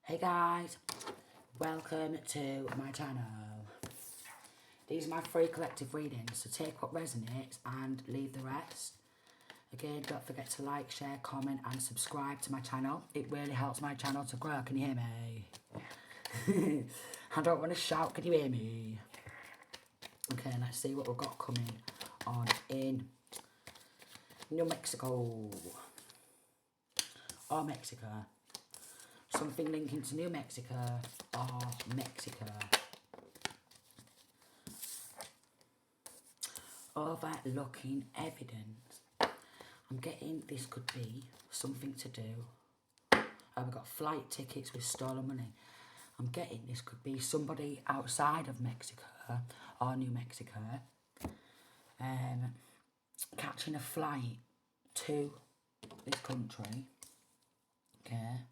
Hey guys, welcome to my channel. These are my free collective readings, so take what resonates and leave the rest. Again, don't forget to like, share, comment and subscribe to my channel. It really helps my channel to grow. Can you hear me? I don't want to shout, can you hear me? Okay, let's see what we've got coming on in New Mexico. Or Mexico. Something linking to New Mexico or Mexico. Overlooking evidence. I'm getting this could be something to do. Oh, we've got flight tickets with stolen money. I'm getting this could be somebody outside of Mexico or New Mexico catching a flight to this country, okay,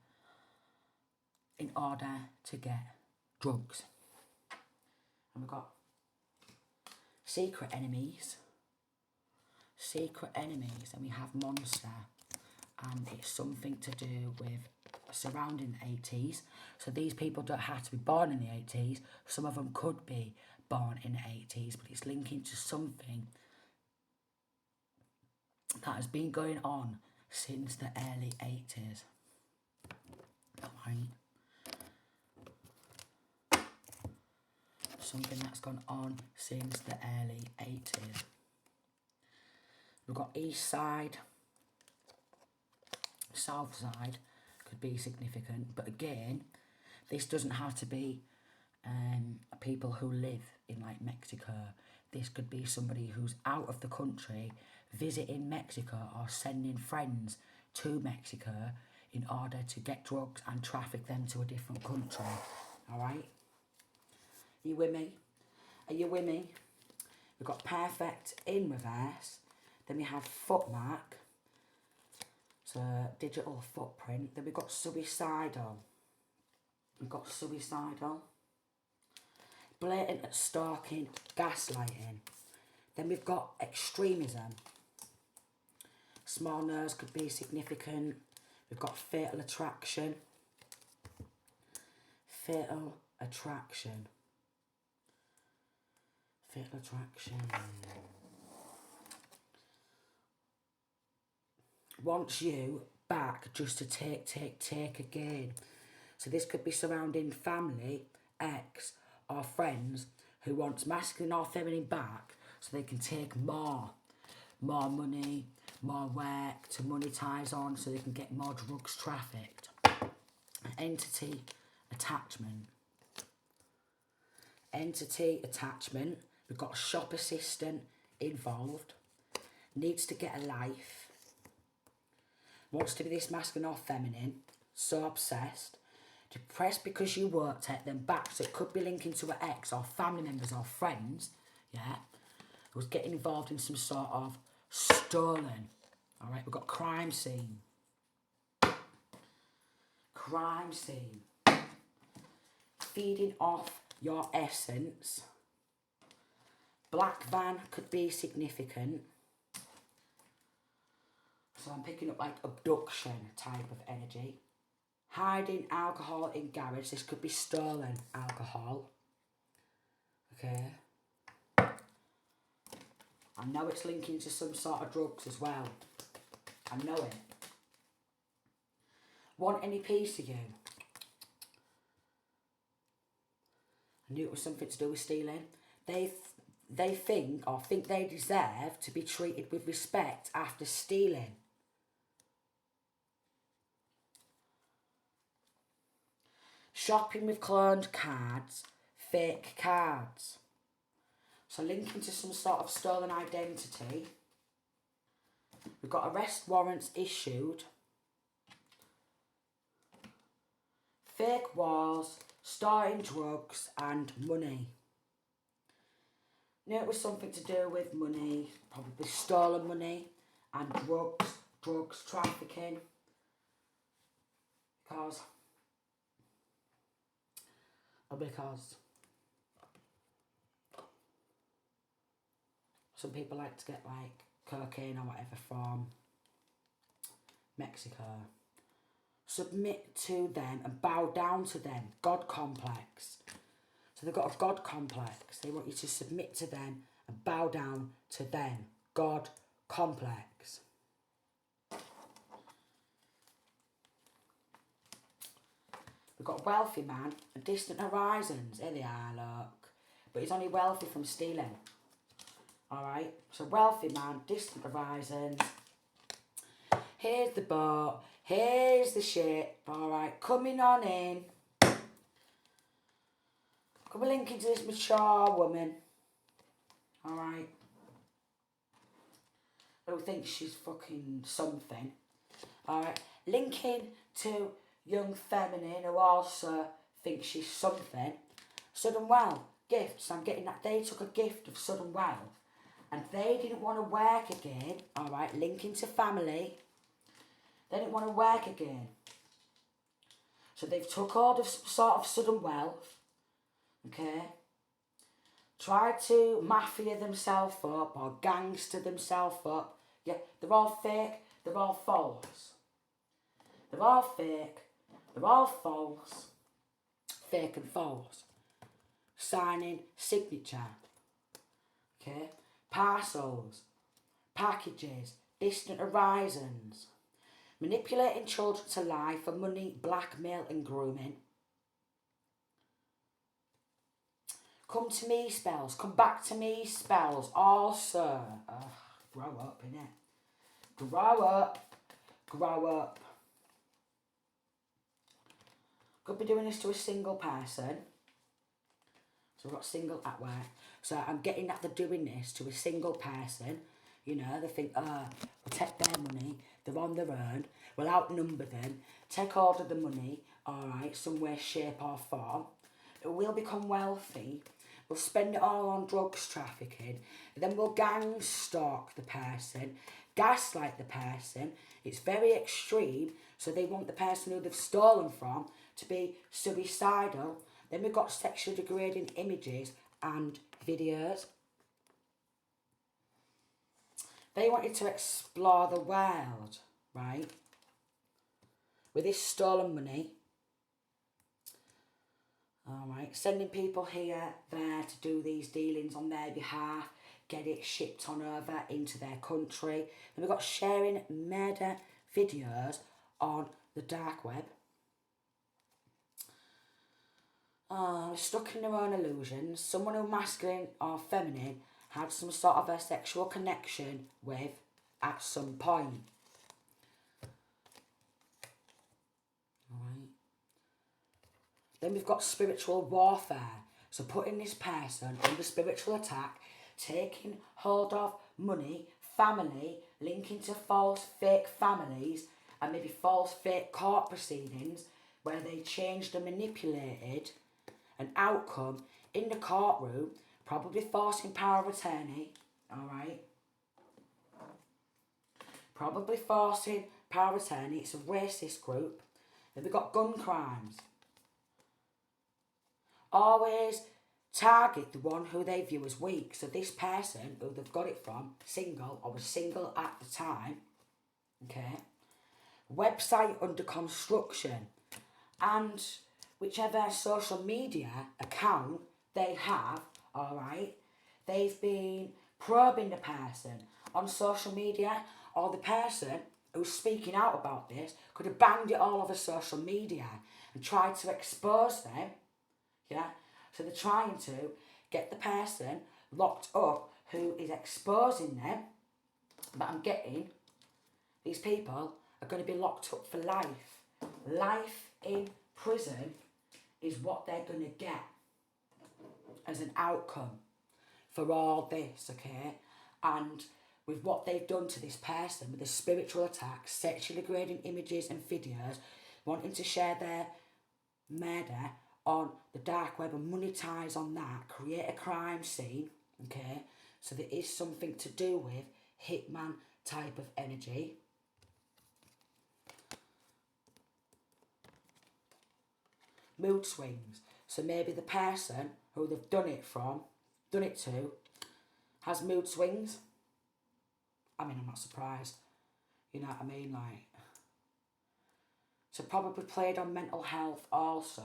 in order to get drugs. And we've got secret enemies, and we have monster, and it's something to do with surrounding the 80s. So these people don't have to be born in the 80s. Some of them could be born in the 80s, but it's linking to something that has been going on since the early 80s. Right. Something that's gone on since the early 80s. We've got east side, south side could be significant, but again, this doesn't have to be people who live in like Mexico. This could be somebody who's out of the country visiting Mexico or sending friends to Mexico in order to get drugs and traffic them to a different country. Alright? Are you with me? Are you with me? We've got perfect in reverse. Then we have footmark. So digital footprint. Then we've got suicidal. Blatant stalking, gaslighting. Then we've got extremism. Small nose could be significant. We've got fatal attraction. Wants you back just to take again. So this could be surrounding family, ex, or friends who wants masculine or feminine back so they can take more money, more work to monetize on so they can get more drugs trafficked. Entity attachment. We've got a shop assistant involved. Needs to get a life. Wants to be this masculine or feminine. So obsessed. Depressed because you won't take them back. So it could be linking to an ex or family members or friends. Yeah. Who's getting involved in some sort of stolen. Alright, we've got crime scene. Feeding off your essence. Black van could be significant. So I'm picking up like abduction type of energy. Hiding alcohol in garage. This could be stolen alcohol. Okay. I know it's linking to some sort of drugs as well. I know it. Want any piece of you? I knew it was something to do with stealing. They think they deserve to be treated with respect after stealing. Shopping with cloned cards, fake cards. So linking to some sort of stolen identity. We've got arrest warrants issued. Fake wars, starting drugs and money. Knew it was something to do with money, probably stolen money and drugs trafficking. Because some people like to get like cocaine or whatever from Mexico. submit to them and bow down to them. God complex. So they've got a God complex. They want you to submit to them and bow down to them. God complex. We've got a wealthy man and distant horizons. Here they are, look. But he's only wealthy from stealing. Alright, so wealthy man, distant horizons. Here's the boat. Here's the ship. Alright, coming on in. Come and link into this mature woman. Alright. Who thinks she's fucking something. Alright, linking to young feminine who also thinks she's something. Sudden wealth, gifts. I'm getting that they took a gift of sudden wealth and they didn't want to work again. Alright, linking to family. They didn't want to work again. So they've took all of sort of sudden wealth. Okay. Tried to mafia themselves up or gangster themselves up. Yeah, they're all fake. They're all false. They're all fake. They're all false. Fake and false. Signing signature. Okay. Parcels. Packages. Distant horizons. Manipulating children to lie for money, blackmail and grooming. Come to me spells. Come back to me spells. Also. Grow up, innit? Grow up. Grow up. Could be doing this to a single person. So we've got single at work. So I'm getting that they're doing this to a single person. You know, they think, we'll take their money. They're on their own. We'll outnumber them. Take all of the money. Alright, some way, shape or form. We'll become wealthy. We'll spend it all on drugs trafficking. And then we'll gang stalk the person. Gaslight the person. It's very extreme. So they want the person who they've stolen from to be suicidal. Then we've got sexually degrading images and videos. They wanted to explore the world, right? With this stolen money. Alright, sending people here, there to do these dealings on their behalf. Get it shipped on over into their country. Then we've got sharing murder videos on the dark web. Stuck in their own illusions. Someone who masculine or feminine had some sort of a sexual connection with at some point. Alright. Then we've got spiritual warfare. So putting this person under spiritual attack, taking hold of money, family, linking to false fake families and maybe false fake court proceedings where they changed and manipulated an outcome in the courtroom, probably forcing power of attorney, alright? Probably forcing power of attorney. It's a racist group. Then we've got gun crimes. Always target the one who they view as weak. So this person who they've got it from, single, or was single at the time, okay? Website under construction. And whichever social media account they have, alright, they've been probing the person on social media, or the person who's speaking out about this could have banged it all over social media and tried to expose them, yeah? So they're trying to get the person locked up who is exposing them, but I'm getting these people are going to be locked up for life. Life in prison is what they're going to get as an outcome for all this, okay? And with what they've done to this person, with the spiritual attacks, sexually degrading images and videos, wanting to share their murder on the dark web and monetize on that, create a crime scene, okay? So there is something to do with hitman type of energy. Mood swings. So maybe the person who they've done it to, has mood swings. I mean, I'm not surprised. You know what I mean? Like, to probably played on mental health also,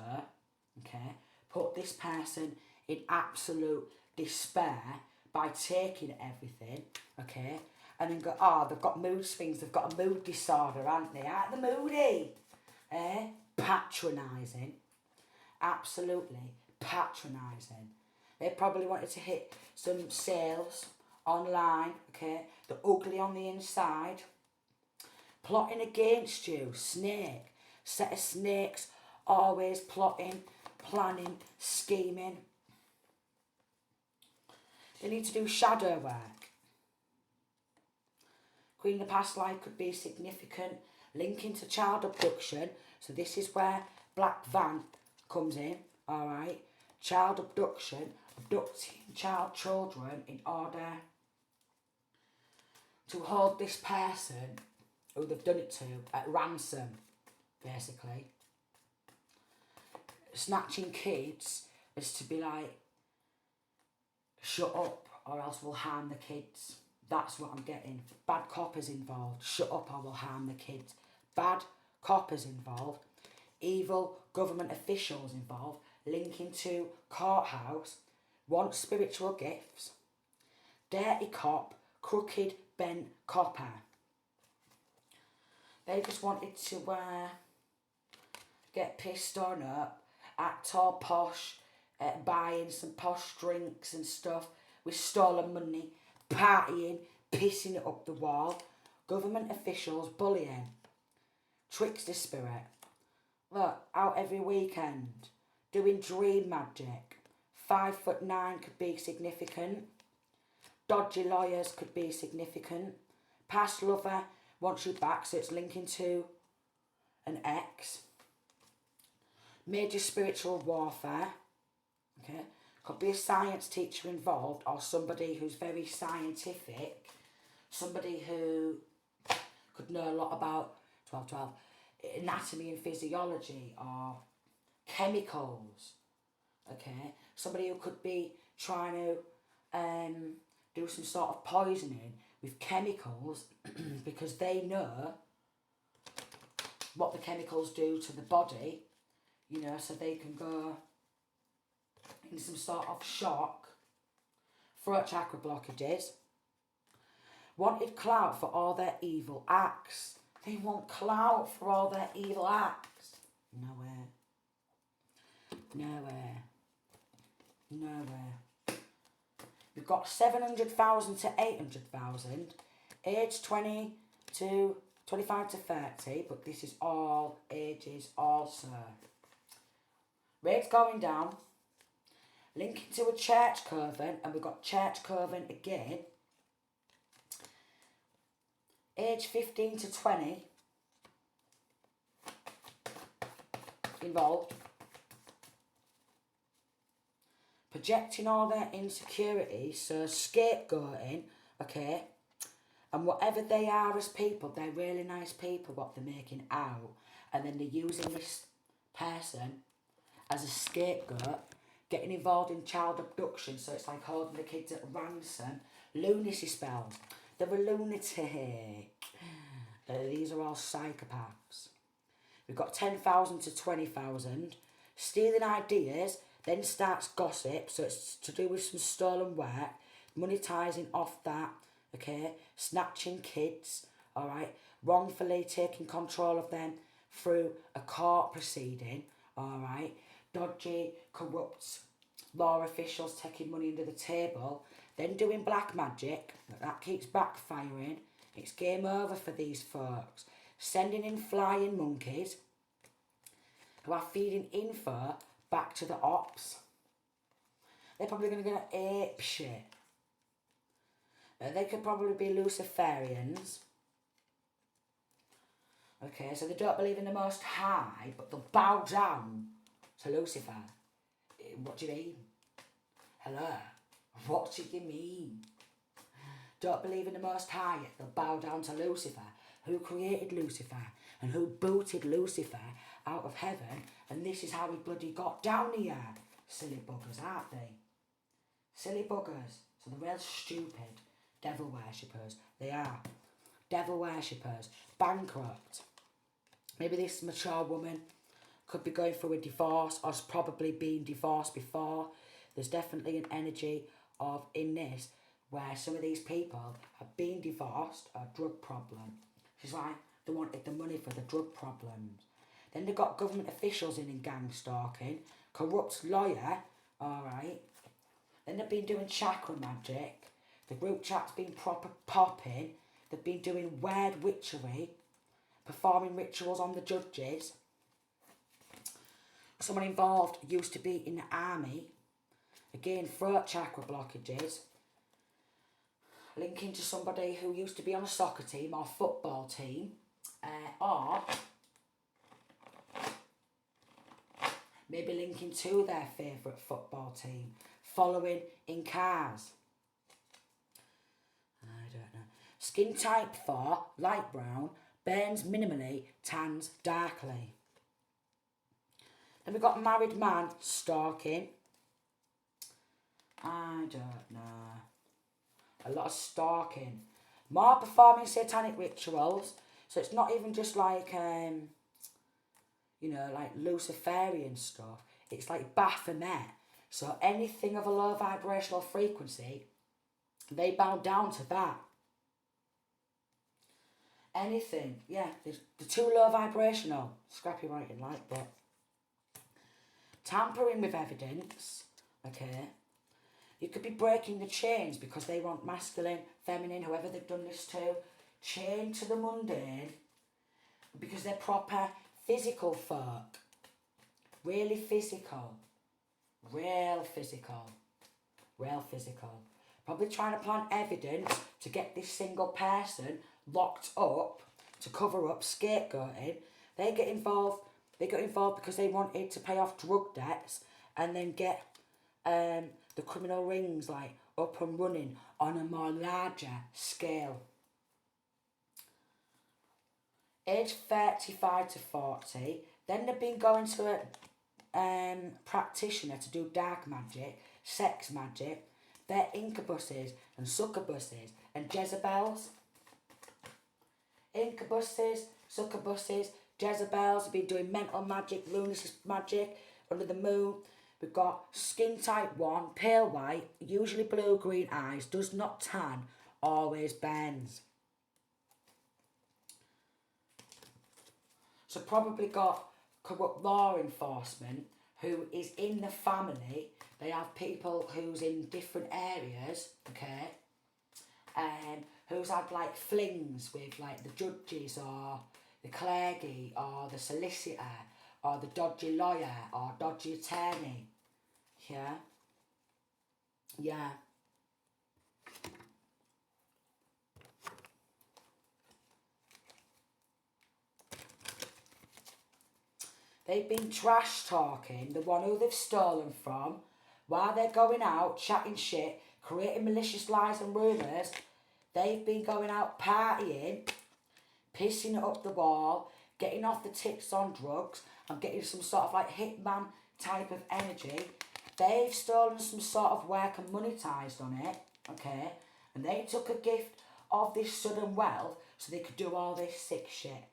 okay, put this person in absolute despair by taking everything, okay, and then go, oh, they've got mood swings, they've got a mood disorder, haven't they? Aren't they moody? Patronising. Absolutely patronising. They probably wanted to hit some sales online, okay, they're ugly on the inside. Plotting against you, snake. Set of snakes, always plotting, planning, scheming. They need to do shadow work. Queen of the past life could be significant, linking to child abduction. So this is where Black Van comes in, alright? Child abduction, abducting children in order to hold this person who they've done it to at ransom, basically. Snatching kids is to be like, shut up or else we'll harm the kids. That's what I'm getting. Bad coppers involved. Shut up or we'll harm the kids. Bad coppers involved. Evil government officials involved. Linking to courthouse. Want spiritual gifts. Dirty cop. Crooked bent copper. They just wanted to get pissed on up, act all posh, buying some posh drinks and stuff with stolen money, partying, pissing it up the wall, government officials bullying, trickster spirit. Look, out every weekend, doing dream magic. 5'9" could be significant. Dodgy lawyers could be significant. Past lover wants you back, so it's linking to an ex. Major spiritual warfare. Okay, could be a science teacher involved or somebody who's very scientific. Somebody who could know a lot about 12 anatomy and physiology or chemicals. Okay, somebody who could be trying to do some sort of poisoning with chemicals because they know what the chemicals do to the body, you know, so they can go in some sort of shock. Throat chakra blockages. Wanted clout for all their evil acts. They want clout for all their evil acts. Nowhere. We've got 700,000 to 800,000, age 20 to 25 to 30, but this is all ages also. Rates going down, linking to a church coven, and we've got church coven again. Age 15 to 20 involved. Projecting all their insecurities, so scapegoating, okay, and whatever they are as people, they're really nice people, what they're making out, and then they're using this person as a scapegoat, getting involved in child abduction, so it's like holding the kids at ransom, lunacy spells, they're a lunatic. These are all psychopaths. We've got 10,000 to 20,000, stealing ideas, then starts gossip, so it's to do with some stolen work, monetising off that, okay, snatching kids, alright, wrongfully taking control of them through a court proceeding, alright, dodgy, corrupt law officials taking money under the table, then doing black magic, that keeps backfiring, it's game over for these folks, sending in flying monkeys, who are feeding info back to the ops. They're probably going to go ape shit. They could probably be Luciferians. Okay, so they don't believe in the Most High, but they'll bow down to Lucifer. What do you mean? Hello? What do you mean? Don't believe in the Most High, yet they'll bow down to Lucifer, who created Lucifer, and who booted Lucifer out of heaven, and this is how he bloody got down here. Silly buggers, aren't they? Silly buggers. So they're real stupid. Devil worshippers. They are. Devil worshippers. Bankrupt. Maybe this mature woman could be going through a divorce or has probably been divorced before. There's definitely an energy of in this where some of these people have been divorced, a drug problem. Which is why they wanted the money for the drug problems. Then they've got government officials in gang stalking, corrupt lawyer, alright. Then they've been doing chakra magic. The group chat's been proper popping. They've been doing weird witchery, performing rituals on the judges. Someone involved used to be in the army. Again, throat chakra blockages. Linking to somebody who used to be on a soccer team or football team. Or maybe linking to their favourite football team. Following in cars. I don't know. Skin type 4, light brown, burns minimally, tans darkly. Then we've got married man stalking. I don't know. A lot of stalking. More performing satanic rituals. So it's not even just like, you know, like Luciferian stuff. It's like Baphomet. So anything of a low vibrational frequency, they bow down to that. Anything, yeah, the too low vibrational. Scrappy writing like, but tampering with evidence, okay. You could be breaking the chains because they want masculine, feminine, whoever they've done this to, chained to the mundane because they're proper physical folk. Really physical. Real physical. Real physical. Probably trying to plant evidence to get this single person locked up to cover up scapegoating. They got involved because they wanted to pay off drug debts and then get the criminal rings like up and running on a more larger scale. Age 35 to 40. Then they've been going to a practitioner to do dark magic, sex magic. They're incubuses and succubuses and Jezebels. Incubuses, succubuses, Jezebels have been doing mental magic, lunacy magic, under the moon. We've got skin type 1, pale white, usually blue-green eyes, does not tan, always bends. So probably got corrupt law enforcement who is in the family. They have people who's in different areas, okay, who's had like flings with like the judges or the clergy or the solicitor or the dodgy lawyer or dodgy attorney. Yeah. Yeah. They've been trash talking the one who they've stolen from while they're going out chatting shit, creating malicious lies and rumours. They've been going out partying, pissing it up the wall, getting off the tips on drugs and getting some sort of like hitman type of energy. They've stolen some sort of work and monetised on it, okay? And they took a gift of this sudden wealth so they could do all this sick shit.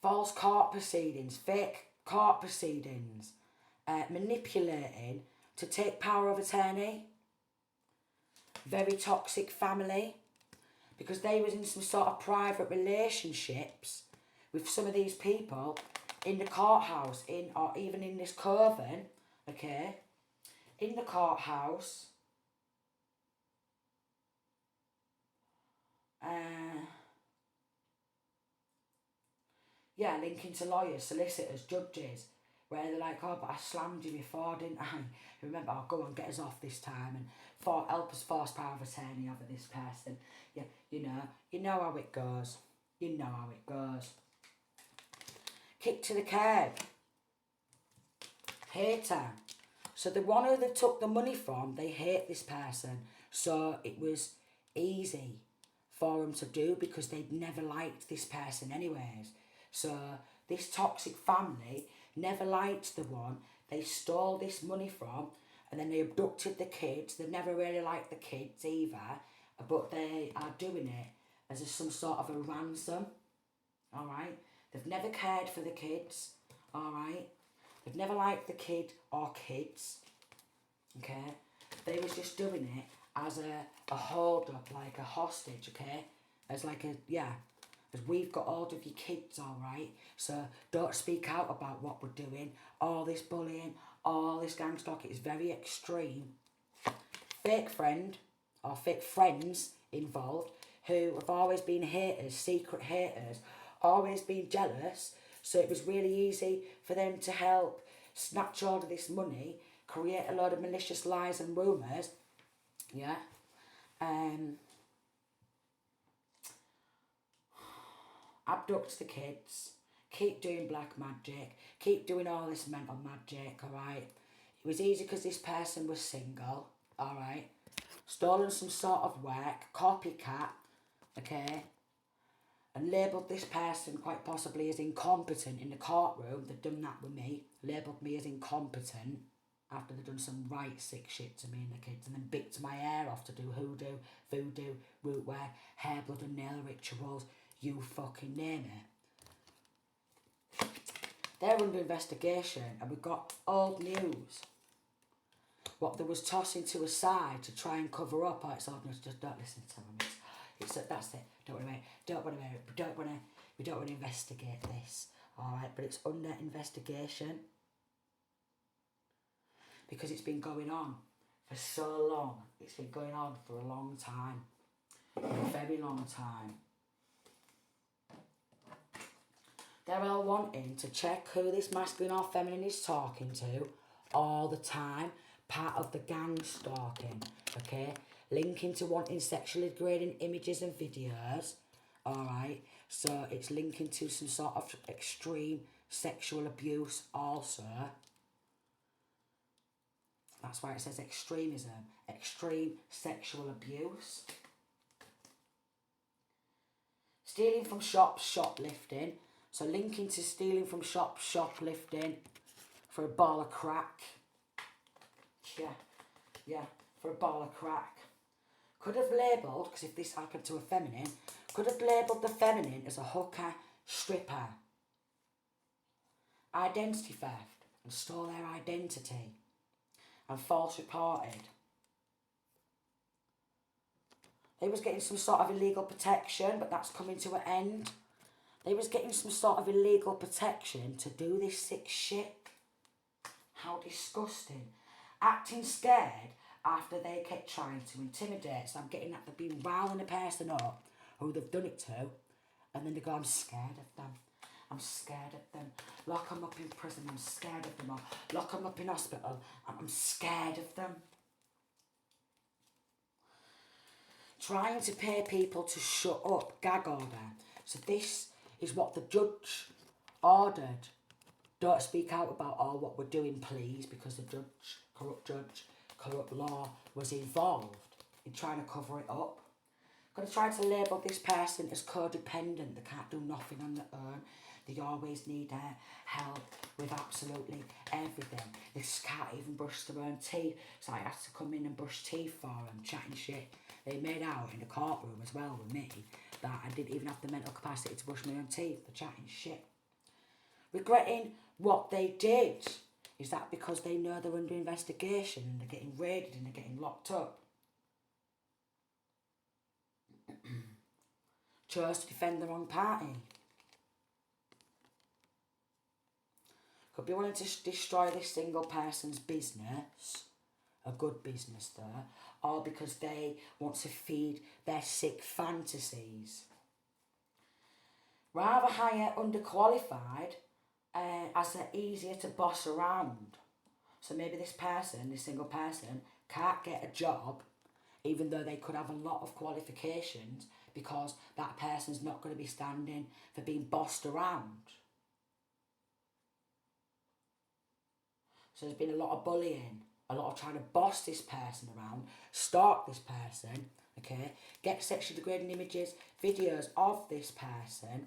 False court proceedings, fake court proceedings, manipulating to take power of attorney. Very toxic family. Because they was in some sort of private relationships with some of these people in the courthouse, or even in this coven, okay? In the courthouse. Yeah, linking to lawyers, solicitors, judges, where they're like, oh, but I slammed you before, didn't I? Remember, I'll go and get us off this time and help us force power of attorney over this person. Yeah, you know how it goes. You know how it goes. Kick to the curb. Hater. So the one who they took the money from, they hate this person. So it was easy for them to do because they'd never liked this person anyways. So this toxic family never liked the one they stole this money from and then they abducted the kids. They never really liked the kids either, but they are doing it as some sort of a ransom, alright? They've never cared for the kids, alright? They've never liked the kid or kids, okay? They was just doing it as a hold up, like a hostage, okay? As like a, yeah, as we've got hold of your kids, alright? So don't speak out about what we're doing. All this bullying, all this gang stalking is very extreme. Fake friend or fake friends involved who have always been haters, secret haters, always been jealous. So it was really easy for them to help snatch all of this money, create a load of malicious lies and rumours, yeah. Abduct the kids, keep doing black magic, keep doing all this mental magic, alright? It was easy because this person was single, alright? Stolen some sort of work, copycat, okay? And labelled this person quite possibly as incompetent in the courtroom. They've done that with me, labelled me as incompetent after they've done some right sick shit to me and the kids, and then bicked my hair off to do hoodoo, voodoo, root wear, hair, blood and nail rituals, you fucking name it. They're under investigation, and we've got old news. What they was tossing to a side to try and cover up. Oh, it's old news, just don't listen to them. That's it. We don't want to investigate this. Alright, but it's under investigation. Because it's been going on for so long. It's been going on for a long time. A very long time. They're all wanting to check who this masculine or feminine is talking to all the time. Part of the gang stalking, okay? Linking to wanting sexually degrading images and videos, alright? So it's linking to some sort of extreme sexual abuse also. That's why it says extremism. Extreme sexual abuse. Stealing from shops, shoplifting. So linking to stealing from shops, shoplifting for a ball of crack. Yeah, for a ball of crack. Could have labelled, because if this happened to a feminine, could have labelled the feminine as a hooker, stripper. Identity theft, and stole their identity. And false reported. They was getting some sort of illegal protection, but that's coming to an end. They was getting some sort of illegal protection to do this sick shit. How disgusting. Acting scared after they kept trying to intimidate. So I'm getting that they've been riling a person up who they've done it to, and then they go, I'm scared of them. I'm scared of them. Lock them up in prison, I'm scared of them. Or lock them up in hospital, I'm scared of them. Trying to pay people to shut up, gag order. So this is what the judge ordered. Don't speak out about all what we're doing, please, because the corrupt law was involved in trying to cover it up. Going to try to label this person as codependent. They can't do nothing on their own. They always need help with absolutely everything. They can't even brush their own teeth. So I had to come in and brush teeth for them, chatting shit. They made out in the courtroom as well with me that I didn't even have the mental capacity to brush my own teeth for chatting shit. Regretting what they did. Is that because they know they're under investigation and they're getting raided and they're getting locked up? Chose to defend the wrong party. Could be wanting to destroy this single person's business, a good business though, or because they want to feed their sick fantasies. Rather hire underqualified as they're easier to boss around. So maybe this single person, can't get a job even though they could have a lot of qualifications because that person's not going to be standing for being bossed around. So there's been a lot of bullying, a lot of trying to boss this person around, stalk this person, okay, get sexually degrading images, videos of this person,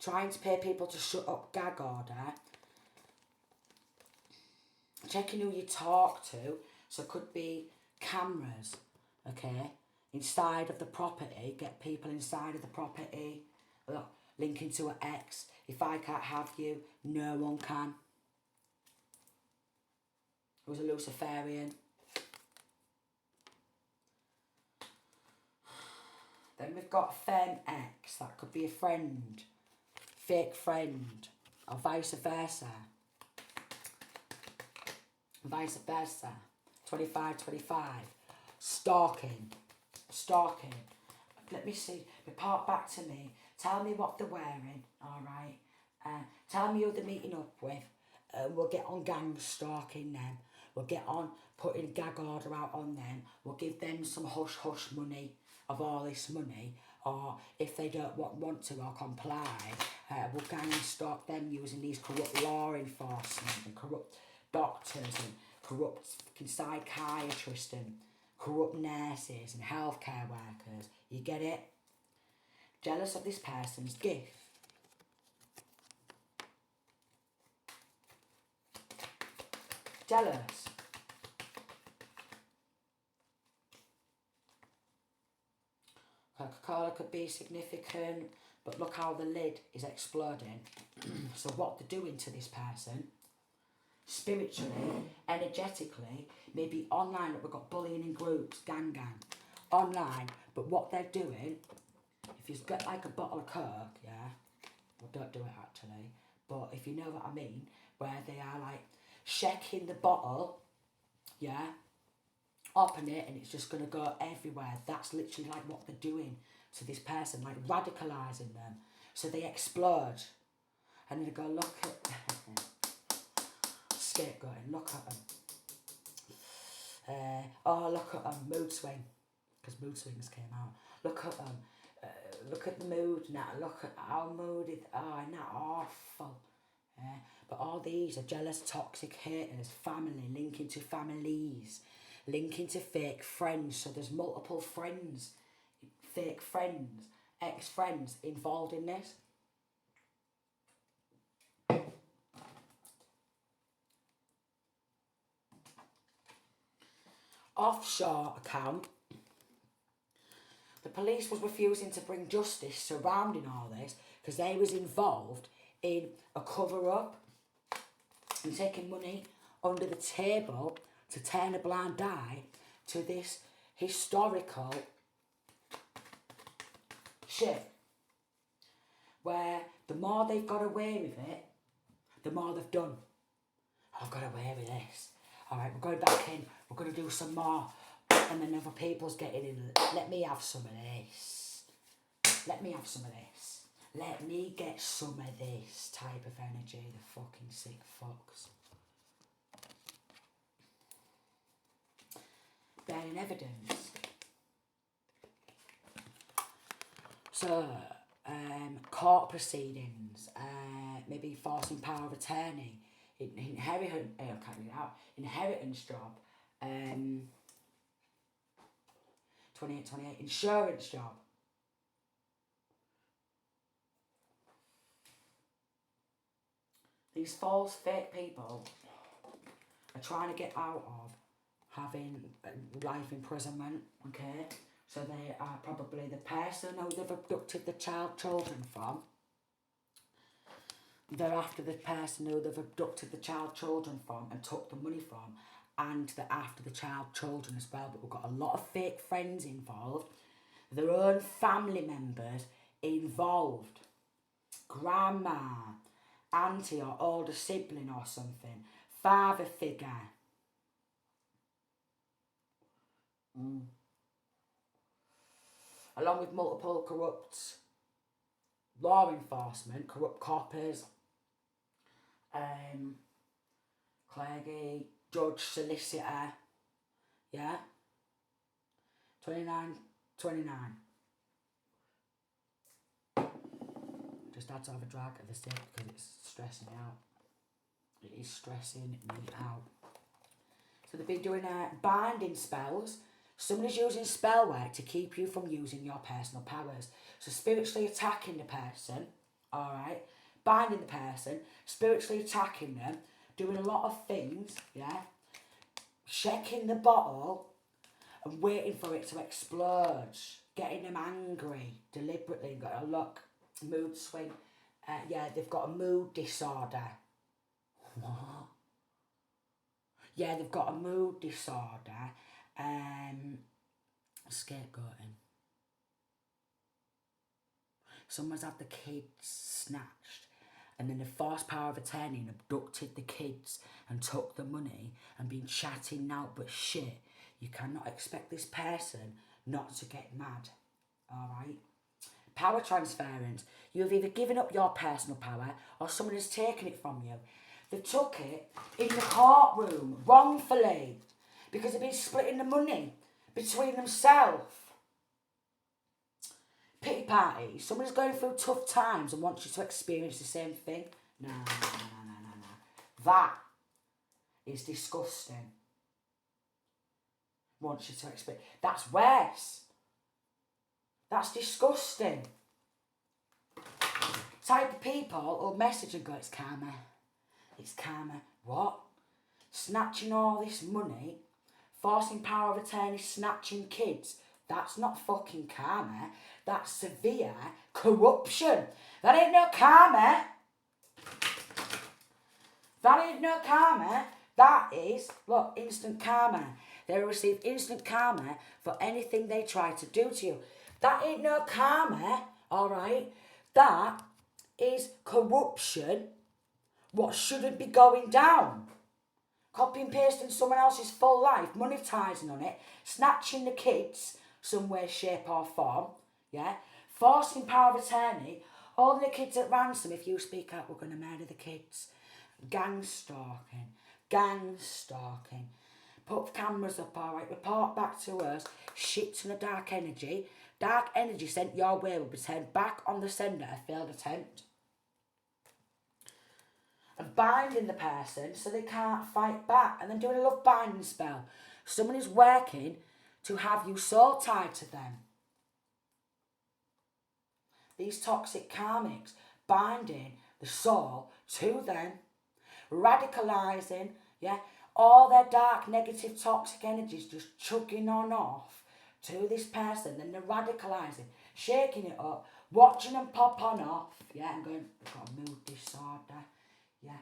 trying to pay people to shut up, gag order, checking who you talk to. So it could be cameras, okay, inside of the property, get people inside of the property, look, linking to an ex. If I can't have you, no one can. It was a Luciferian. Then we've got femme ex, that could be a friend, fake friend, or vice versa. Vice versa. 25. Stalking. Let me see. Report back to me. Tell me what they're wearing, alright? Tell me who they're meeting up with. We'll get on gang stalking them. We'll get on putting a gag order out on them. We'll give them some hush money of all this money. Or if they don't want to or comply, we'll gang and stalk them using these corrupt law enforcement and corrupt doctors and corrupt psychiatrists and corrupt nurses and healthcare workers. You get it? Jealous of this person's gift. Jealous. Coca-Cola could be significant, but look how the lid is exploding. So what they're doing to this person, spiritually, energetically, maybe online, we've got bullying in groups, gang, online, but what they're doing, if you get like a bottle of Coke, yeah, well don't do it actually, but if you know what I mean, where they are like shaking the bottle, yeah, open it and it's just going to go everywhere. That's literally like what they're doing to this person, like radicalising them. So they explode and they go, look at scapegoating, look at them. Oh, look at them, mood swing, because mood swings came out. Look at them, look at the mood now, look at how moody, oh, isn't that awful? But all these are jealous, toxic haters, family, linking to families, linking to fake friends. So there's multiple friends, fake friends, ex-friends involved in this. Offshore account. The police was refusing to bring justice surrounding all this because they was involved in a cover-up and taking money under the table to turn a blind eye to this historical shit. Where the more they've got away with it, the more they've done. I've got away with this. Alright, we're going back in, we're going to do some more. And then other people's getting in. Let me have some of this. Let me have some of this. Let me get some of this type of energy, the fucking sick fucks. Bearing evidence. So, court proceedings, maybe forcing power of attorney, inheritance job, 28, insurance job. These false, fake people are trying to get out of having life imprisonment, okay? So they are probably the person who they've abducted the children from. They're after the person who they've abducted the children from and took the money from. And they're after the children as well. But we've got a lot of fake friends involved. Their own family members involved. Grandma, auntie or older sibling or something. Father figure. Along with multiple corrupt law enforcement, corrupt coppers, clergy, judge, solicitor, yeah? 29. Just adds over drag at the stage because it's stressing me out. It is stressing me out. So they've been doing binding spells. Somebody's using spell work to keep you from using your personal powers. So spiritually attacking the person, alright, binding the person, spiritually attacking them, doing a lot of things, yeah, shaking the bottle and waiting for it to explode, getting them angry deliberately. Got a look, mood swing. Yeah, they've got a mood disorder. What? Yeah, they've got a mood disorder. Scapegoating. Someone's had the kids snatched, and then the forced power of attorney and abducted the kids and took the money and been chatting out but shit. You cannot expect this person not to get mad. Alright? Power transference. You have either given up your personal power or someone has taken it from you. They took it in the courtroom wrongfully because they've been splitting the money between themselves. Pity party. Someone's going through tough times and wants you to experience the same thing. No. That is disgusting. Wants you to experience. That's worse. That's disgusting. Type of people who'll message and go, it's karma. It's karma. What? Snatching all this money, forcing power of attorney, snatching kids. That's not fucking karma. That's severe corruption. That ain't no karma. That ain't no karma. That is, look, instant karma. They receive instant karma for anything they try to do to you. That ain't no karma, alright? That is corruption. What shouldn't be going down. Copy and pasting someone else's full life, monetising on it, snatching the kids some way, shape or form, yeah? Forcing power of attorney, holding the kids at ransom. If you speak out, we're going to murder the kids. Gang stalking. Put cameras up, alright, report back to us. Shit to the dark energy. Dark energy sent your way will be turned back on the sender, a failed attempt. And binding the person so they can't fight back. And then doing a love binding spell. Someone is working to have you soul tied to them. These toxic karmics binding the soul to them. Radicalising, yeah. All their dark, negative, toxic energies just chugging on off to this person. Then they're radicalising, shaking it up, watching them pop on off, yeah, and going, they've got a mood disorder, yeah,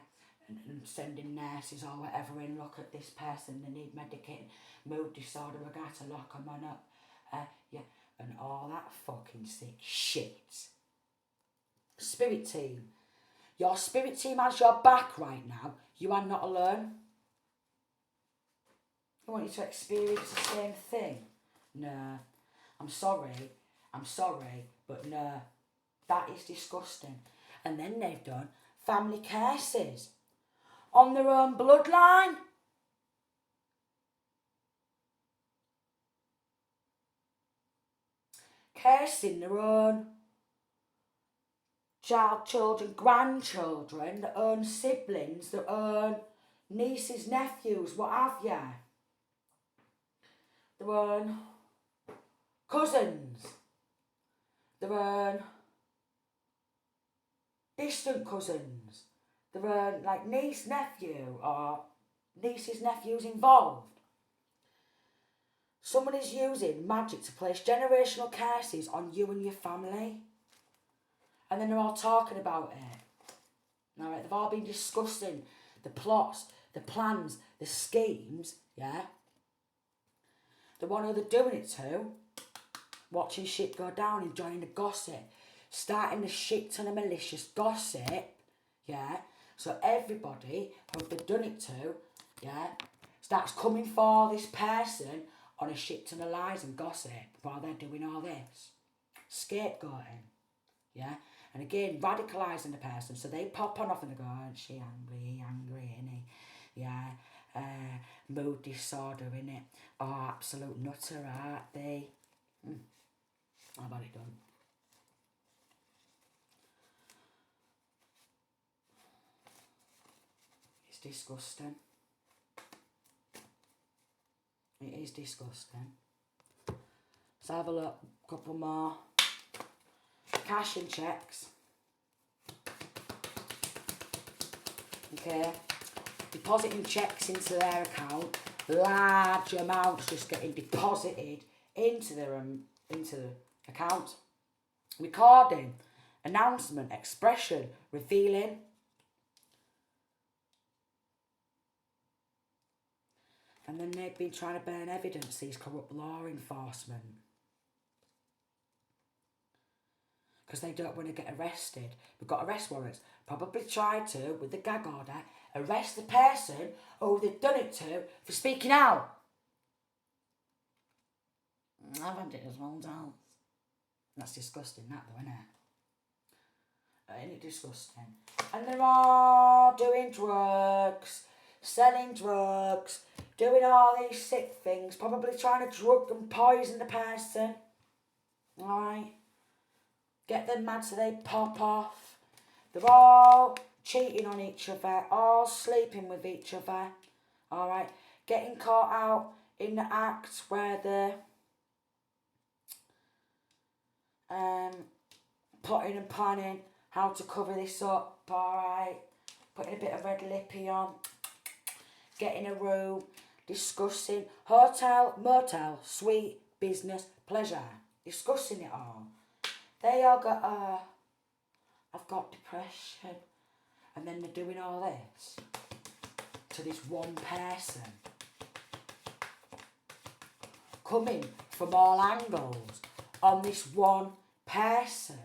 and sending nurses or whatever in, look at this person, they need medicating, mood disorder, we got to lock them on up, yeah, and all that fucking sick shit. Spirit team. Your spirit team has your back right now. You are not alone. I want you to experience the same thing. No. I'm sorry, but no. That is disgusting. And then they've done family curses on their own bloodline. Cursing their own children, grandchildren, their own siblings, their own nieces, nephews, what have you. Their own cousins, their own distant cousins, their own like niece, nephew, or nieces, nephews involved. Someone is using magic to place generational curses on you and your family. And then they're all talking about it. Alright, they've all been discussing the plots, the plans, the schemes, yeah? The one who they're doing it to, watching shit go down, enjoying the gossip, starting the shit ton of malicious gossip, yeah? So everybody who they've done it to, yeah, starts coming for this person on a shit ton of lies and gossip while they're doing all this. Scapegoating, yeah? And again, radicalising the person. So they pop on off and they go, oh, she angry, innit? Yeah, mood disorder, innit? Oh, absolute nutter, aren't they? How about it done? It's disgusting. It is disgusting. Let's have a look. Couple more. Cash and cheques. Okay. Depositing cheques into their account large amounts just getting deposited into the account. Recording, announcement, expression, revealing. And then they've been trying to burn evidence, these corrupt law enforcement. Because they don't want to get arrested. We've got arrest warrants. Probably tried to, with the gag order, arrest the person who they've done it to for speaking out. I've had it as well, don't. That's disgusting, that though, isn't it? Ain't it disgusting? And they're all doing drugs, selling drugs, doing all these sick things, probably trying to drug and poison the person. Alright? Get them mad so they pop off. They're all cheating on each other, all sleeping with each other. Alright? Getting caught out in the act where they're plotting and planning how to cover this up, alright? Putting a bit of red lippy on, getting a room, discussing hotel, motel, suite, business, pleasure, discussing it all. They all got, I've got depression. And then they're doing all this to this one person. Coming from all angles on this one person.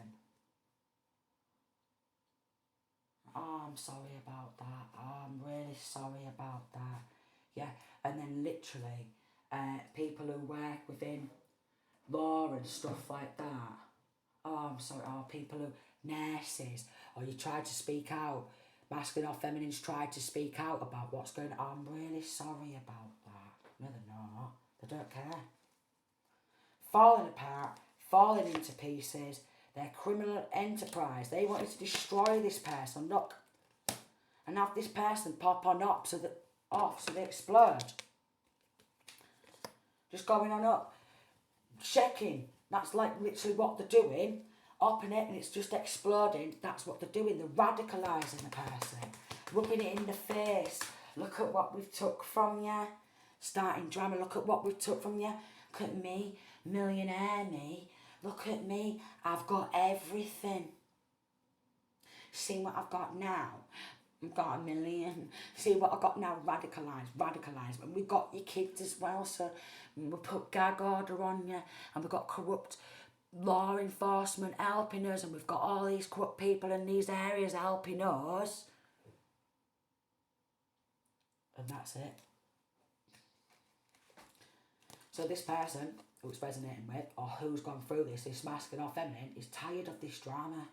Oh, I'm sorry about that. Oh, I'm really sorry about that. Yeah, and then literally, people who work within law and stuff like that. Oh, I'm sorry. Oh, people who, nurses, or you tried to speak out. Masculine or feminines tried to speak out about what's going on. I'm really sorry about that. No, they're not. They don't care. Falling apart, falling into pieces. Their criminal enterprise. They wanted to destroy this person, look, and have this person pop on up so they explode. Just going on up, checking. That's like literally what they're doing. Up in it, and it's just exploding. That's what they're doing. They're radicalising the person, rubbing it in the face. Look at what we've took from you. Starting drama. Look at what we've took from you. Look at me, millionaire me. Look at me, I've got everything. See what I've got now? I've got $1 million. See what I've got now? Radicalised. And we've got your kids as well, so we put gag order on you. And we've got corrupt law enforcement helping us. And we've got all these corrupt people in these areas helping us. And that's it. So this person who it's resonating with, or who's gone through this masculine or feminine, is tired of this drama.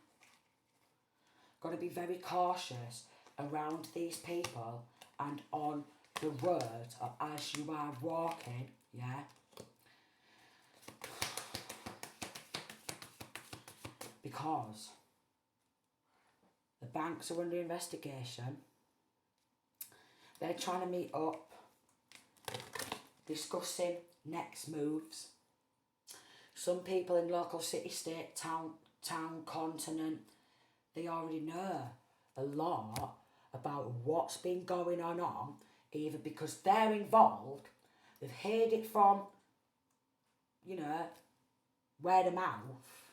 Got to be very cautious around these people and on the road of as you are walking, yeah? Because the banks are under investigation. They're trying to meet up, discussing next moves. Some people in local city, state, town, continent, they already know a lot about what's been going on, either because they're involved, they've heard it from, word of mouth.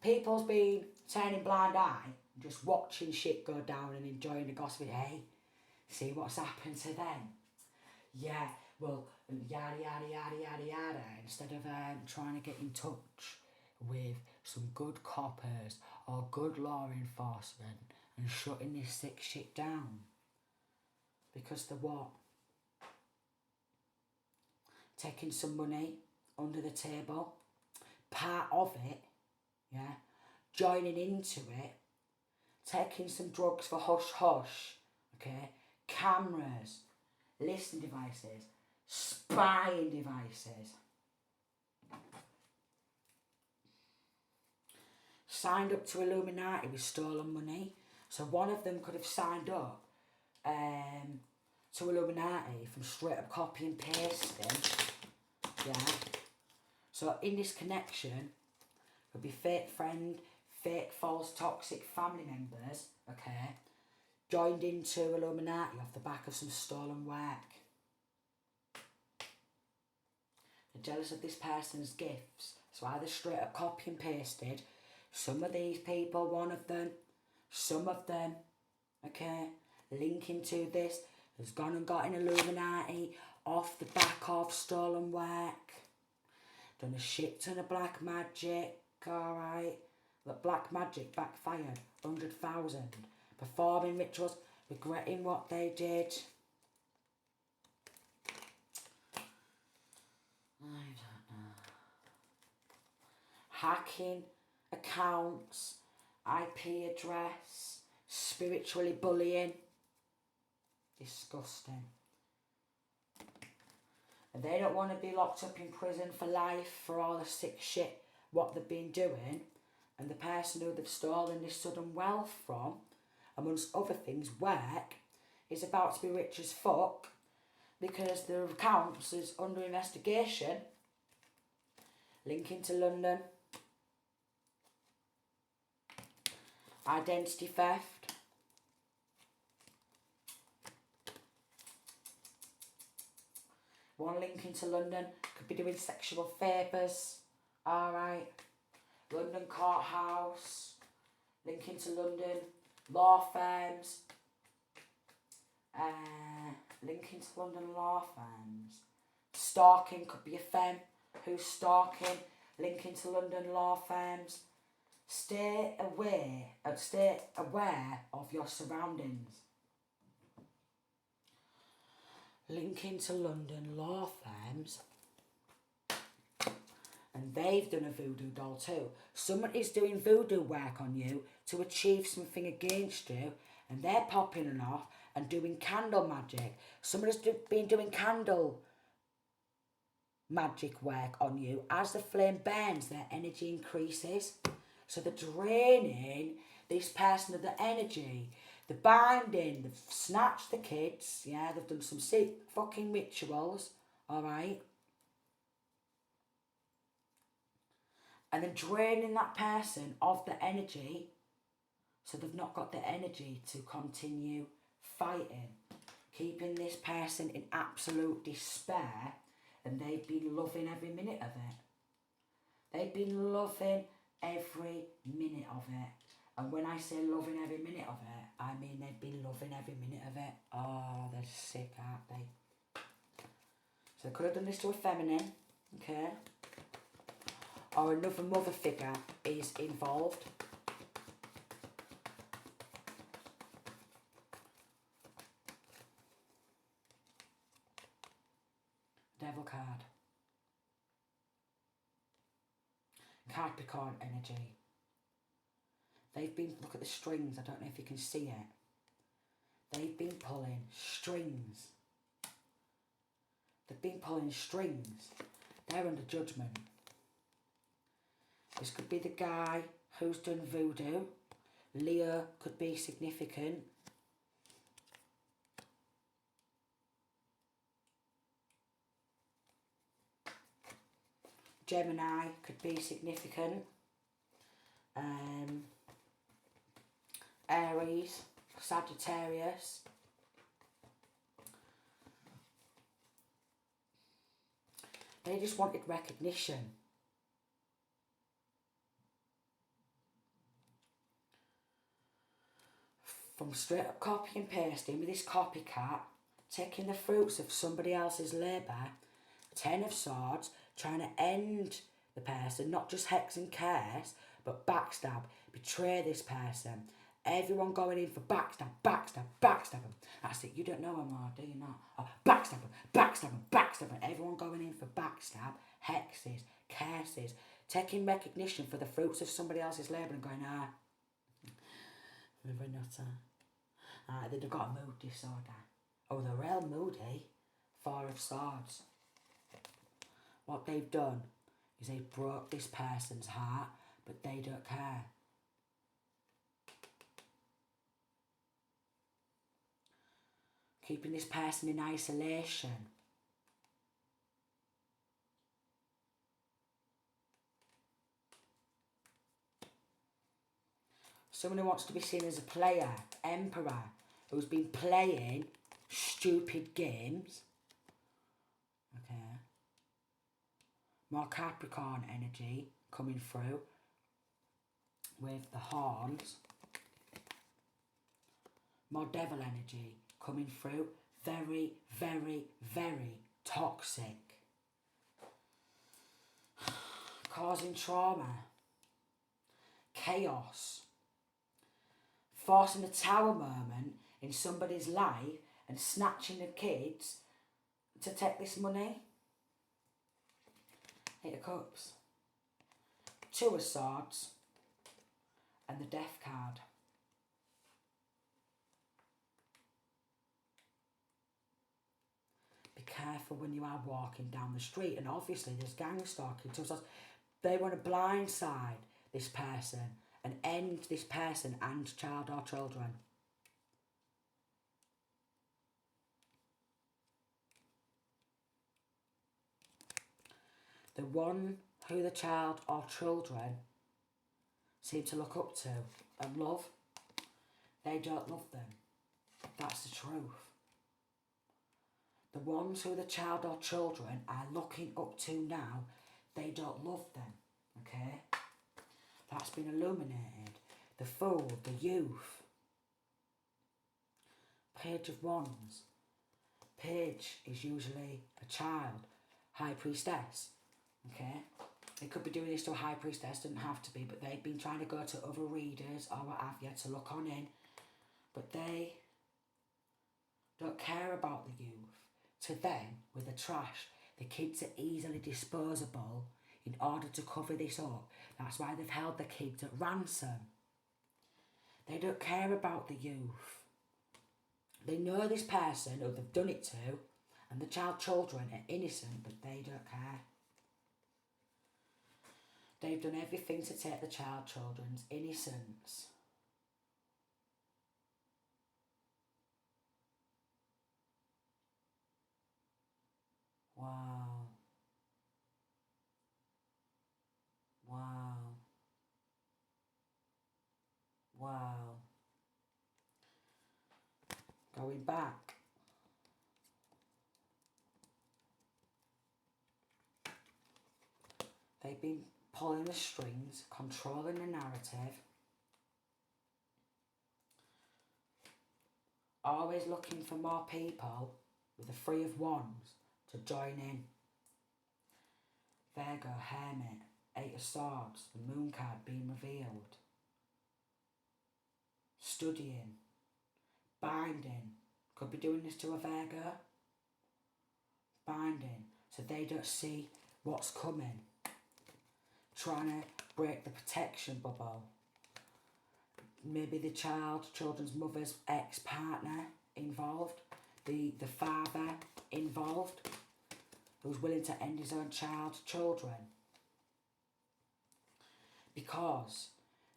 People's been turning blind eye, just watching shit go down and enjoying the gossip. Hey, see what's happened to them? Yeah, well, yada, yada, yada, yada, yada, instead of trying to get in touch with some good coppers or good law enforcement and shutting this sick shit down. Because they're what? Taking some money under the table, part of it, yeah, joining into it, taking some drugs for hush-hush, okay, cameras, listening devices, spying devices. Signed up to Illuminati with stolen money. So one of them could have signed up to Illuminati from straight up copy and pasting. Yeah. So in this connection could be fake friend, fake false toxic family members, okay, joined into Illuminati off the back of some stolen work. They're jealous of this person's gifts, so either straight up copy and pasted. Some of these people, one of them, some of them, okay, linking to this, has gone and got an Illuminati off the back of stolen work. Done a shit ton of black magic, alright. Look, black magic backfired, 100,000. Performing rituals, regretting what they did. I don't know. Hacking accounts, IP address, spiritually bullying. Disgusting. And they don't want to be locked up in prison for life for all the sick shit what they've been doing. And the person who they've stolen this sudden wealth from, amongst other things, work, is about to be rich as fuck because their accounts is under investigation. Linking to London. Identity theft. One linking to London, could be doing sexual favours. Alright. London courthouse. Linking to London. Law firms. Linking to London law firms. Stalking, could be a femme who's stalking. Linking to London law firms. Stay aware of your surroundings. Linking to London law firms. And they've done a voodoo doll too. Someone is doing voodoo work on you to achieve something against you, and they're popping it off and doing candle magic. Someone has been doing candle magic work on you. As the flame burns, their energy increases. So they're draining this person of the energy. They're binding, they've snatched the kids, yeah, they've done some sick fucking rituals, alright? And then draining that person of the energy, so they've not got the energy to continue fighting. Keeping this person in absolute despair, and they've been loving every minute of it. They've been loving every minute of it. And when I say loving every minute of it, I mean they've been loving every minute of it. Oh, they're sick, aren't they? So they could have done this to a feminine, okay? Or another mother figure is involved. Devil card. Capricorn energy. They've been, look at the strings, I don't know if you can see it. They've been pulling strings. They've been pulling strings. They're under judgment. This could be the guy who's done voodoo. Leo could be significant. Gemini could be significant. Aries, Sagittarius. They just wanted recognition. From straight up copy and pasting with this copycat, taking the fruits of somebody else's labour, 10 of Swords, trying to end the person, not just hex and curse, but backstab, betray this person. Everyone going in for backstab, backstab, backstab them. That's it, you don't know them, or do you not? Oh, backstab them, backstab them, backstab them. Everyone going in for backstab, hexes, curses, taking recognition for the fruits of somebody else's labour and going, we're not, they've got a mood disorder. Oh, they're real moody. 4 of Swords. What they've done is they've broke this person's heart, but they don't care. Keeping this person in isolation. Someone who wants to be seen as a player, emperor, who's been playing stupid games. Okay. More Capricorn energy coming through with the horns. More devil energy coming through. Very, very, very toxic. Causing trauma. Chaos. Forcing a tower moment in somebody's life and snatching the kids to take this money. 8 of Cups. 2 of Swords. And the Death card. Be careful when you are walking down the street, and obviously there's gang stalking. So they want to blindside this person and end this person and child or children. The one who the child or children seem to look up to and love, they don't love them. That's the truth. The ones who the child or children are looking up to now, they don't love them, okay? That's been illuminated. The Fool, the youth. Page of Wands. Page is usually a child. High Priestess, okay? They could be doing this to a High Priestess, doesn't have to be, but they've been trying to go to other readers or what have you to look on in. But they don't care about the youth. To them, with the trash, the kids are easily disposable in order to cover this up. That's why they've held the kids at ransom. They don't care about the youth. They know this person who they've done it to, and the children are innocent, but they don't care. They've done everything to take the children's innocence. Wow. Wow. Wow. Going back. They've been pulling the strings, controlling the narrative. Always looking for more people with the 3 of Wands to join in. Virgo, Hermit, 8 of Swords, the Moon card being revealed. Studying, binding. Could be doing this to a Virgo. Binding, so they don't see what's coming. Trying to break the protection bubble. Maybe the children's mother's ex-partner involved. The father involved, who's willing to end his own children. Because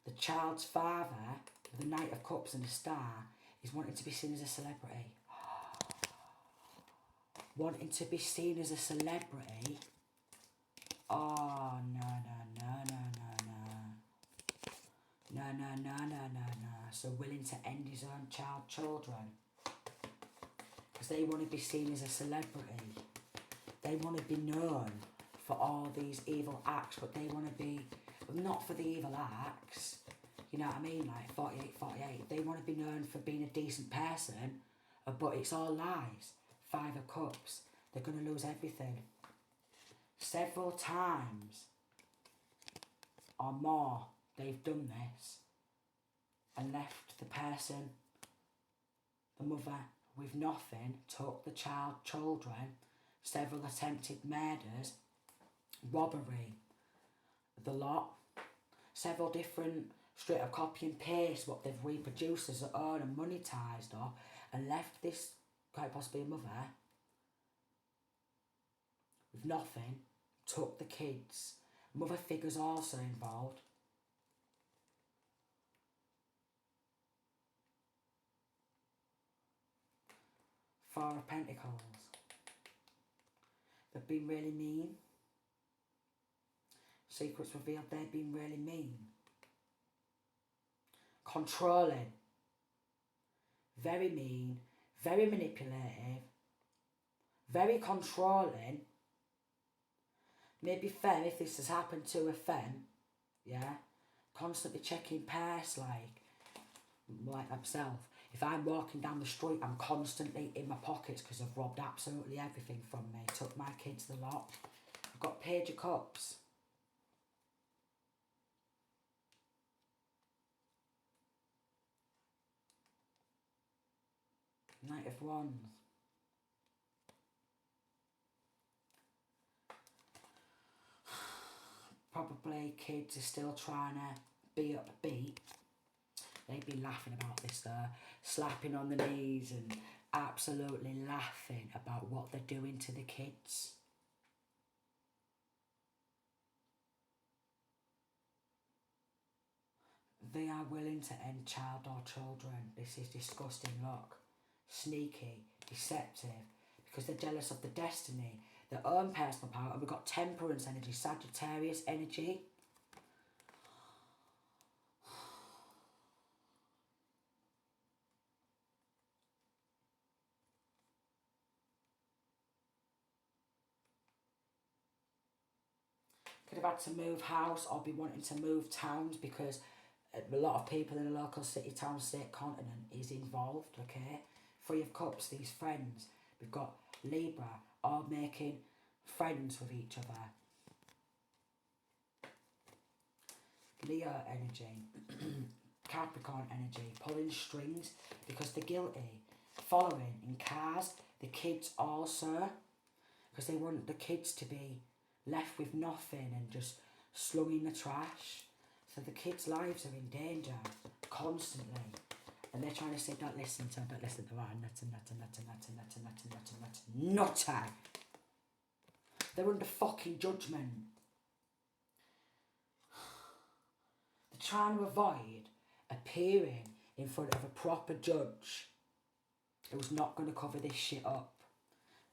the child's father, the Knight of Cups and the Star, is wanting to be seen as a celebrity. Wanting to be seen as a celebrity. Oh, no. So willing to end his own children. Because they want to be seen as a celebrity. They want to be known for all these evil acts, but they want to be, not for the evil acts, you know what I mean, like 48. They want to be known for being a decent person, but it's all lies. 5 of Cups. They're going to lose everything. Several times or more they've done this and left the person, the mother, with nothing, took the children, several attempted murders, robbery, the lot, several different straight up copy and paste what they've reproduced as their own and monetised off, and left this, quite possibly a mother, with nothing, took the kids. Mother figures also involved. Four of Pentacles. They've been really mean. Secrets revealed, they've been really mean. Controlling. very mean, very manipulative, very controlling. Maybe femme, if this has happened to a femme, yeah, constantly checking purse like myself. If I'm walking down the street, I'm constantly in my pockets because I've robbed absolutely everything from me. Took my kids the lot. I've got Page of Cups. Knight of Wands. Probably kids are still trying to be upbeat. They'd be laughing about this though, slapping on the knees and absolutely laughing about what they're doing to the kids. They are willing to end child or children. This is disgusting. Look, sneaky, deceptive, because they're jealous of the destiny, their own personal power. And we've got Temperance energy, Sagittarius energy. Could have had to move house or be wanting to move towns because a lot of people in the local city, town, state, continent is involved, okay? Three of Cups, these friends. We've got Libra, all making friends with each other. Leo energy, Capricorn energy, pulling strings because they're guilty. Following in cars, the kids also, because they want the kids to be left with nothing and just slung in the trash. So the kids' lives are in danger constantly. And they're trying to say, don't listen to nutter. They're under fucking judgment. They're trying to avoid appearing in front of a proper judge who's not going to cover this shit up.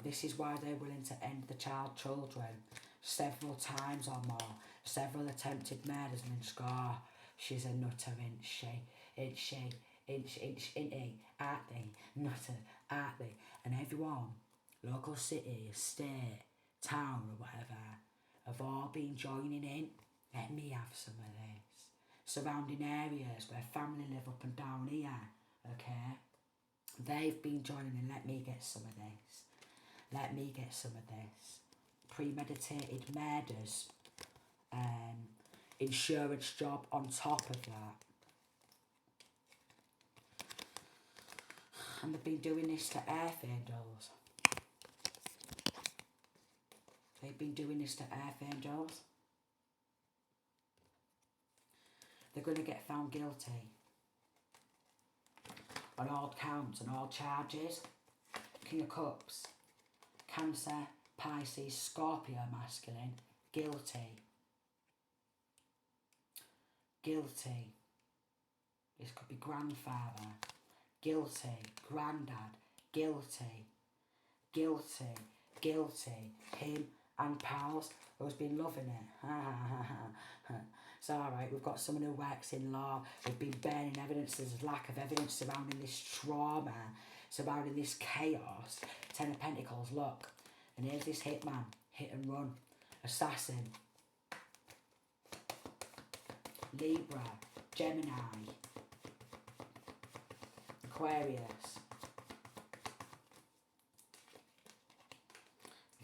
This is why they're willing to end the children several times or more. Several attempted murders and then just go, oh, she's a nutter, ain't she, aren't they, nutter, aren't they? And everyone, local city, state, town or whatever, have all been joining in. Let me have some of this. Surrounding areas where family live up and down here, okay? They've been joining in, let me get some of this. Let me get some of this. Premeditated murders. Insurance job on top of that. And they've been doing this to earth angels. They've been doing this to earth angels. They're going to get found guilty on all counts and all charges. King of Cups, Cancer, Pisces, Scorpio masculine, guilty. Guilty. This could be grandfather. Guilty. Granddad. Guilty. Guilty. Guilty. Him and pals who's been loving it. It's alright, we've got someone who works in law. We've been burning evidence. There's lack of evidence surrounding this trauma, surrounding this chaos. Ten of Pentacles, look. And here's this hitman. Hit and run. Assassin. Libra, Gemini, Aquarius,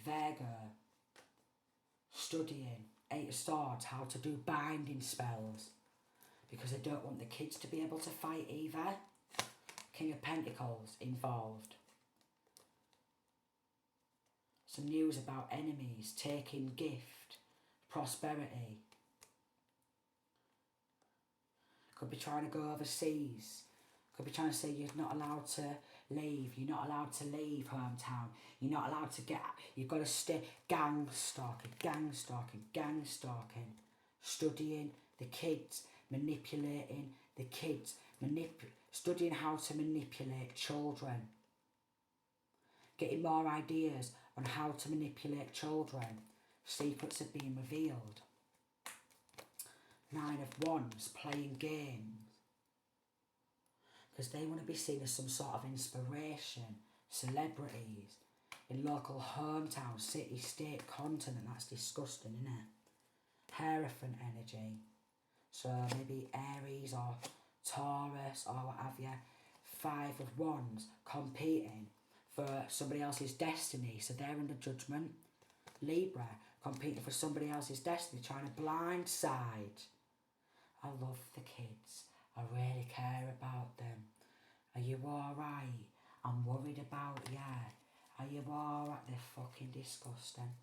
Virgo, studying, Eight of Swords, how to do binding spells, because I don't want the kids to be able to fight either. King of Pentacles involved. Some news about enemies taking gift, prosperity. Could be trying to go overseas. Could be trying to say you're not allowed to leave. You're not allowed to leave hometown. You're not allowed to get... You've got to stay... Gang stalking. Studying the kids. Manipulating the kids. Studying how to manipulate children. Getting more ideas on how to manipulate children. Secrets are being revealed. Nine of Wands, playing games. because they want to be seen as some sort of inspiration, celebrities, in local hometown, city, state, continent. That's disgusting, isn't it? Hierophant energy. So maybe Aries or Taurus or what have you. 5 of Wands, competing for somebody else's destiny. So they're under judgment. Libra, competing for somebody else's destiny, trying to blindside. I love the kids. I really care about them. Are you alright? I'm worried about you. Are you alright? They're fucking disgusting.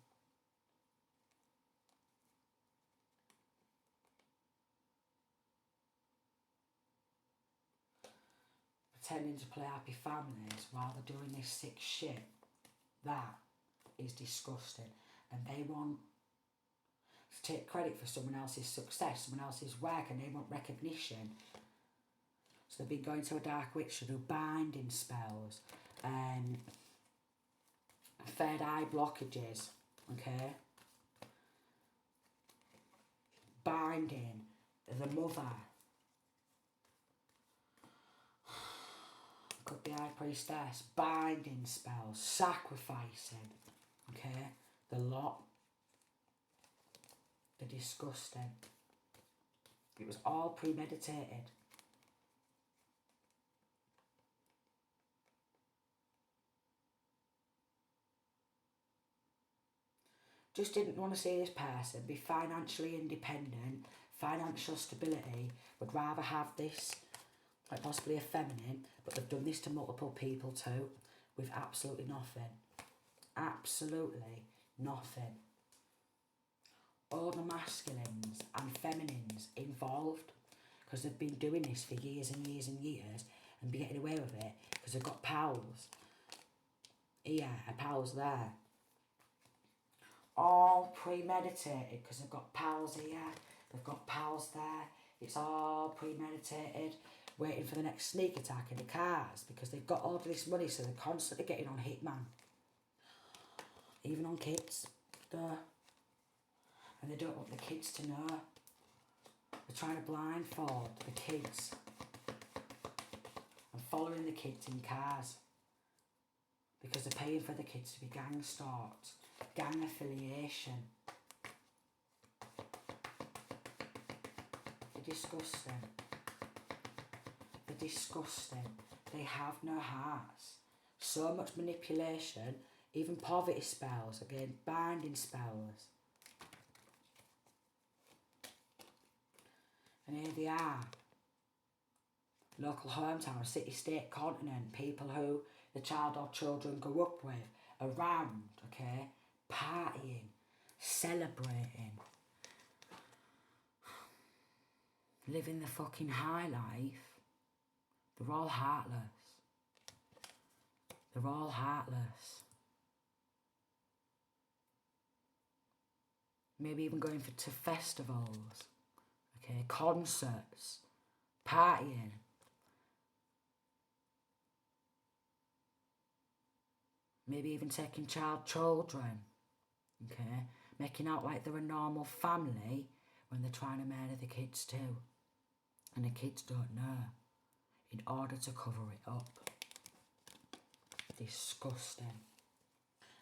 Pretending to play happy families while they're doing this sick shit. That is disgusting. And they want to take credit for someone else's success, someone else's work, and they want recognition. So they've been going to a dark witch to do binding spells, third eye blockages, okay? Binding the mother. Could be High Priestess. Binding spells, sacrificing, okay? The lot. They're disgusting. It was all premeditated. Just didn't want to see this person be financially independent, financial stability, would rather have this, like possibly a feminine, but they've done this to multiple people too, with absolutely nothing. Absolutely nothing. All the masculines and feminines involved, because they've been doing this for years and years and years and be getting away with it because they've got pals here and pals there. All premeditated because they've got pals here, they've got pals there. It's all premeditated, waiting for the next sneak attack in the cars because they've got all of this money, so they're constantly getting on hitman. Even on kids, duh. And they don't want the kids to know. They're trying to blindfold the kids and following the kids in cars because they're paying for the kids to be gang stalked, gang affiliation. They're disgusting. They're disgusting. They have no hearts. So much manipulation, even poverty spells, again, binding spells. And here they are. Local hometown, city, state, continent, people who the child or children grow up with, around, okay? Partying, celebrating, living the fucking high life. They're all heartless. They're all heartless. Maybe even going to festivals, okay, concerts, partying. Maybe even taking children, okay, making out like they're a normal family when they're trying to murder the kids too. And the kids don't know, in order to cover it up. Disgusting.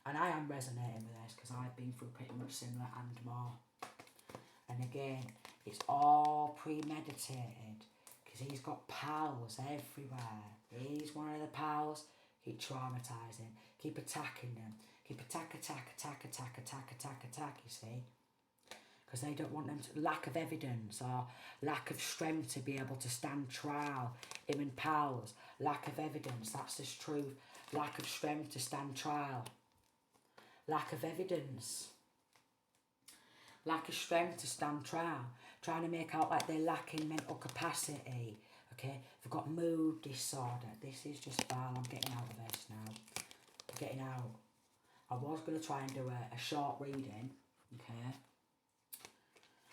And I am resonating with this because I've been through pretty much similar and more. And again, it's all premeditated because he's got pals everywhere. He's one of the pals. Keep traumatising, keep attacking them, keep attack, you see. Because they don't want them to, lack of evidence or lack of strength to be able to stand trial. Him and pals, lack of evidence, that's the truth. Lack of strength to stand trial. Lack of evidence. Lack of strength to stand trial. Trying to make out like they're lacking mental capacity. Okay, they've got mood disorder. This is just foul. I'm getting out of this now. I'm getting out. I was going to try and do a short reading. Okay.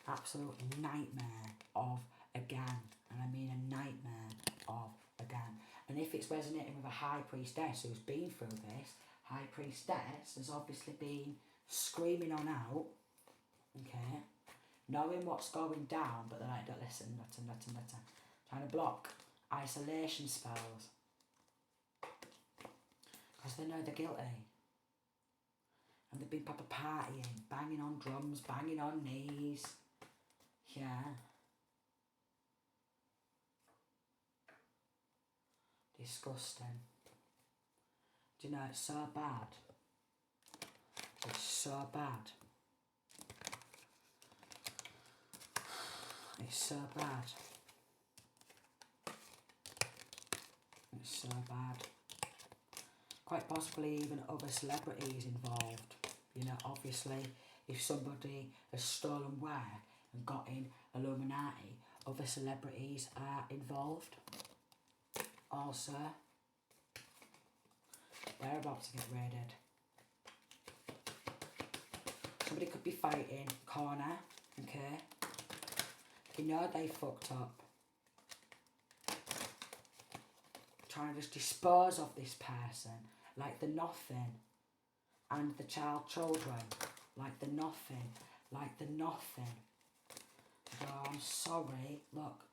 Absolute nightmare of a gang. And I mean a nightmare of a gang. And if it's resonating with a high priestess who's been through this, high priestess has obviously been screaming on out. Okay. Knowing what's going down, but they're like, don't listen, nothing. Trying to block isolation spells. Because they know they're guilty. And they've been proper partying, banging on drums, banging on knees. Yeah. Disgusting. Do you know, it's so bad. It's so bad. It's so bad. It's so bad. Quite possibly even other celebrities involved. You know, obviously, if somebody has stolen wire and got in Illuminati, other celebrities are involved. Also, they're about to get raided. Somebody could be fighting corner, okay? You know they fucked up. Trying to just dispose of this person like they're nothing. And the children like they're nothing. Like they're nothing. Oh, I'm sorry. Look.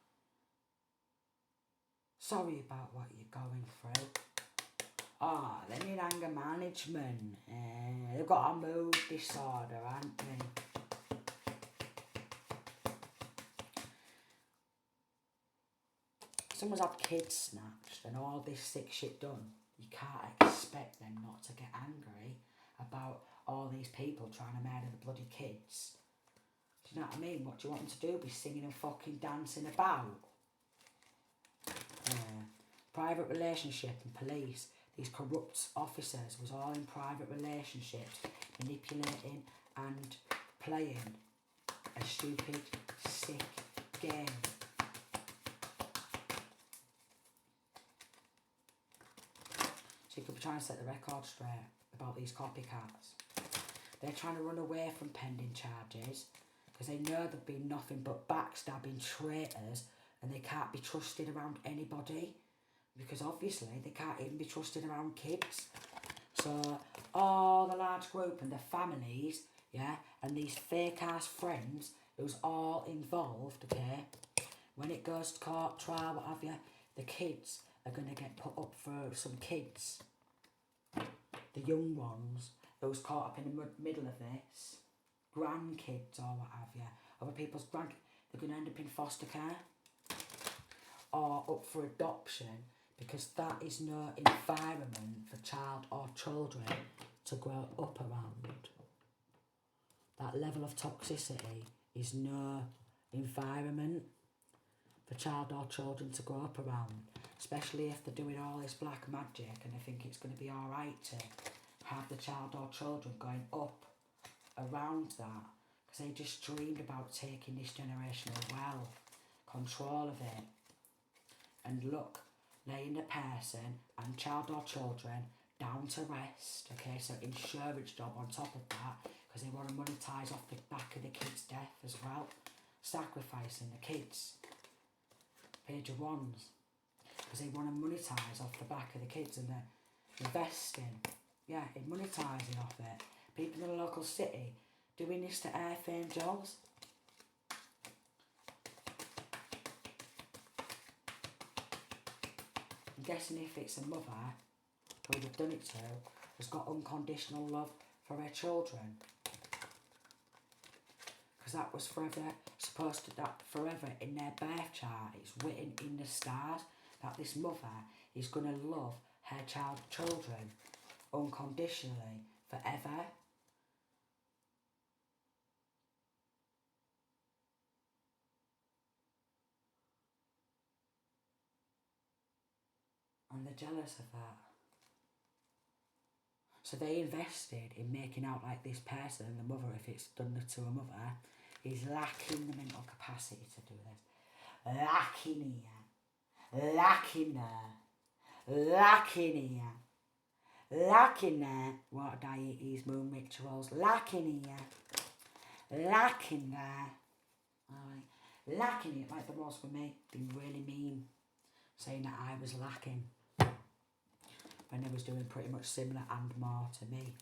Sorry about what you're going through. Oh, they need anger management. They've got a mood disorder, haven't they? Someone's had kids snatched and all this sick shit done. You can't expect them not to get angry about all these people trying to murder the bloody kids. Do you know what I mean? What do you want them to do? Be singing and fucking dancing about? Private relationship and police. These corrupt officers was all in private relationships, manipulating and playing a stupid, sick game. So you could be trying to set the record straight about these copycats. They're trying to run away from pending charges because they know they've been nothing but backstabbing traitors and they can't be trusted around anybody because obviously they can't even be trusted around kids. So all the large group and their families, yeah, and these fake ass friends who's all involved, okay, when it goes to court, trial, what have you, the kids are going to get put up for some kids. The young ones who's caught up in the middle of this, grandkids or what have you, other people's grandkids, they're going to end up in foster care or up for adoption because that is no environment for child or children to grow up around. That level of toxicity is no environment for child or children to grow up around, especially if they're doing all this black magic and they think it's going to be alright to have the child or children going up around that because they just dreamed about taking this generational wealth, control of it, and look, laying the person and child or children down to rest, okay, so insurance job on top of that because they want to monetise off the back of the kid's death as well, sacrificing the kids, page of wands, because they want to monetise off the back of the kids and they're investing, yeah, in monetising off it. People in the local city doing this to earth angels. I'm guessing if it's a mother who they've done it to has got unconditional love for her children. Because that was supposed to, that forever in their birth chart, it's written in the stars that this mother is going to love her children unconditionally forever. And they're jealous of that. So they invested in making out like this person, the mother, if it's done to a mother, is lacking the mental capacity to do this. Lacking here. Lacking there. Lacking here. Lacking there. Water deities, moon rituals. Lacking here. Lacking there. Alright. Lacking it like the was for me. Being really mean. Saying that I was lacking. When they was doing pretty much similar and more to me.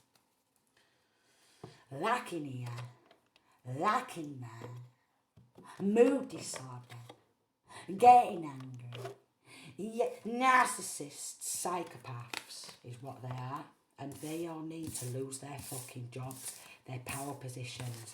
Lacking here. Lacking there. Mood disorder. Getting angry. Yeah, narcissists, psychopaths is what they are, and they all need to lose their fucking jobs, their power positions,